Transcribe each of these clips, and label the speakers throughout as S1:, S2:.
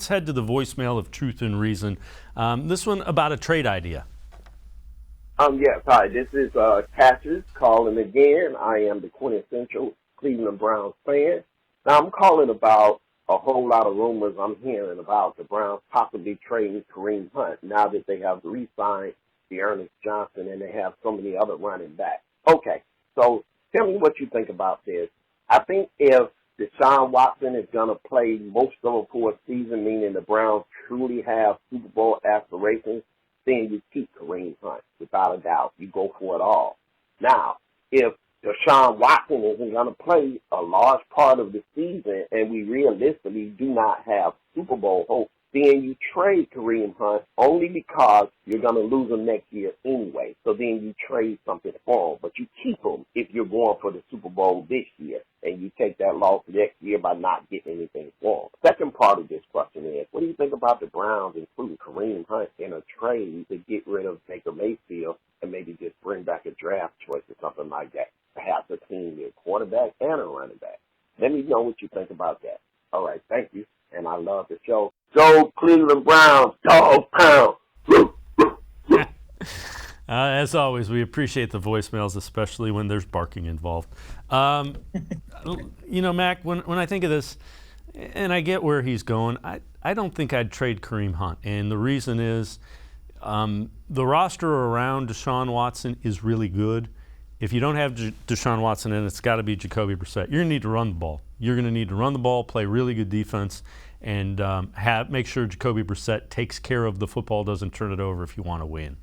S1: Let's head to the voicemail of Truth and Reason. This one about a trade idea.
S2: Yes, hi, this is Cassius calling again. I am the quintessential Cleveland Browns fan. Now, I'm calling about a whole lot of rumors I'm hearing about the Browns possibly trading Kareem Hunt now that they have re-signed Ernest Johnson and they have so many other running backs. Okay, so tell me what you think about this. I think if Deshaun Watson is going to play most of them for a season, meaning the Browns truly have Super Bowl aspirations, then you keep Kareem Hunt, without a doubt. You go for it all. Now, if Deshaun Watson isn't going to play a large part of the season and we realistically do not have Super Bowl hope, then you trade Kareem Hunt only because you're going to lose him next year anyway. So then you trade something for him, but you keep him if you're going for the Super Bowl this year, and you take that loss next year by not getting anything for him. Second part of this question is, what do you think about the Browns including Kareem Hunt in a trade to get rid of Baker Mayfield and maybe just bring back a draft choice or something like that? Perhaps a team with a quarterback and a running back. Let me know what you think about that. All right, thank you, and I love the show. Go Cleveland Browns, dog pound.
S1: As always, we appreciate the voicemails, especially when there's barking involved. Mac, when I think of this, and I get where he's going, I don't think I'd trade Kareem Hunt. And the reason is the roster around Deshaun Watson is really good. If you don't have Deshaun Watson in, it's got to be Jacoby Brissett. You're going to need to run the ball. You're going to need to run the ball, play really good defense, and make sure Jacoby Brissett takes care of the football, doesn't turn it over if you want to win.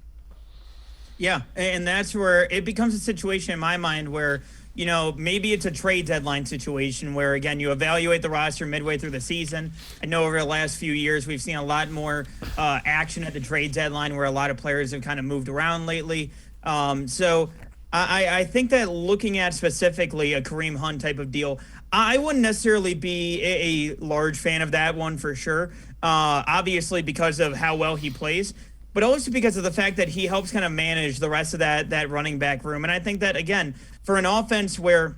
S3: Yeah, and that's where it becomes a situation in my mind where, maybe it's a trade deadline situation where, again, you evaluate the roster midway through the season. I know over the last few years we've seen a lot more action at the trade deadline where a lot of players have kind of moved around lately. So I think that looking at specifically a Kareem Hunt type of deal, I wouldn't necessarily be a large fan of that one for sure, obviously because of how well he plays, but also because of the fact that he helps kind of manage the rest of that running back room. And I think that, again, for an offense where,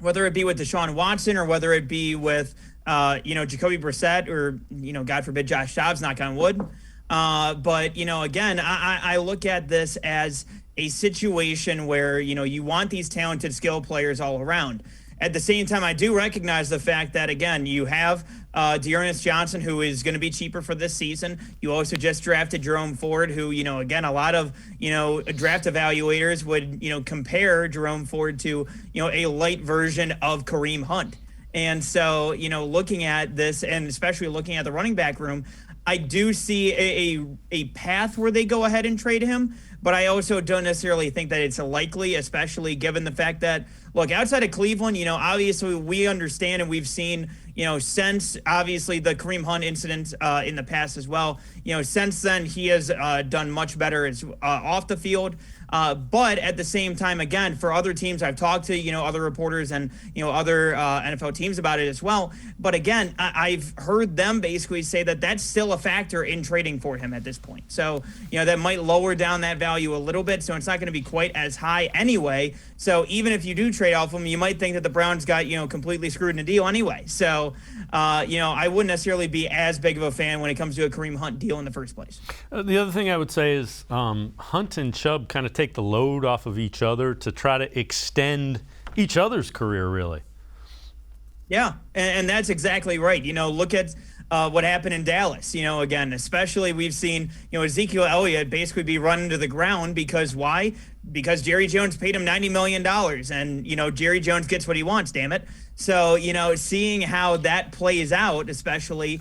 S3: whether it be with Deshaun Watson or whether it be with, Jacoby Brissett or, God forbid, Josh Dobbs, knock on wood. But, again, I look at this as a situation where, you want these talented skill players all around. At the same time, I do recognize the fact that, again, you have Ernest Johnson, who is going to be cheaper for this season. You also just drafted Jerome Ford, who, again, a lot of, draft evaluators would, compare Jerome Ford to, a light version of Kareem Hunt. And so, looking at this and especially looking at the running back room, I do see a path where they go ahead and trade him, but I also don't necessarily think that it's likely, especially given the fact that, look, outside of Cleveland, obviously we understand and we've seen, since obviously the Kareem Hunt incident in the past as well, since then he has done much better off the field. But at the same time, again, for other teams, I've talked to, other reporters and, other NFL teams about it as well. But again, I've heard them basically say that that's still a factor in trading for him at this point. So, that might lower down that value a little bit. So it's not going to be quite as high anyway. So even if you do trade off him, you might think that the Browns got, completely screwed in a deal anyway. So, I wouldn't necessarily be as big of a fan when it comes to a Kareem Hunt deal in the first place.
S1: The other thing I would say is Hunt and Chubb kind of take the load off of each other to try to extend each other's career, really.
S3: Yeah, and that's exactly right. Look at what happened in Dallas. Again, especially we've seen, Ezekiel Elliott basically be run into the ground because why? Because Jerry Jones paid him $90 million and, Jerry Jones gets what he wants, damn it. So, seeing how that plays out, especially,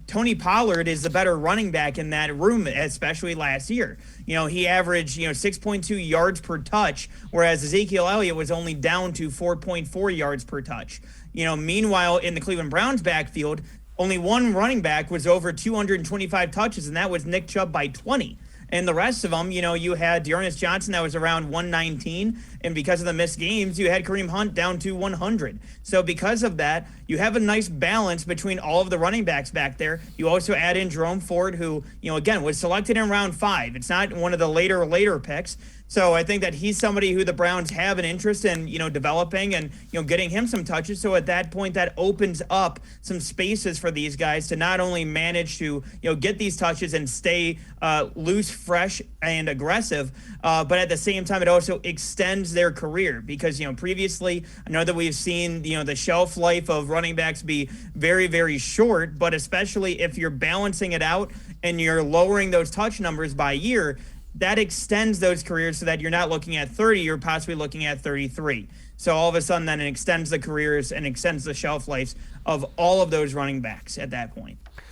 S3: Tony Pollard is the better running back in that room, especially last year. He averaged, 6.2 yards per touch, whereas Ezekiel Elliott was only down to 4.4 yards per touch. Meanwhile, in the Cleveland Browns backfield, only one running back was over 225 touches, and that was Nick Chubb by 20. And the rest of them, you had Ernest Johnson that was around 119, and because of the missed games, you had Kareem Hunt down to 100. So because of that, you have a nice balance between all of the running backs back there. You also add in Jerome Ford, who, again, was selected in round 5. It's not one of the later picks. So I think that he's somebody who the Browns have an interest in, developing and, getting him some touches. So at that point, that opens up some spaces for these guys to not only manage to, get these touches and stay loose, fresh, and aggressive, but at the same time, it also extends their career because, previously, I know that we've seen, the shelf life of running backs be very, very short, but especially if you're balancing it out and you're lowering those touch numbers by year, that extends those careers so that you're not looking at 30, you're possibly looking at 33. So all of a sudden, then it extends the careers and extends the shelf lives of all of those running backs at that point.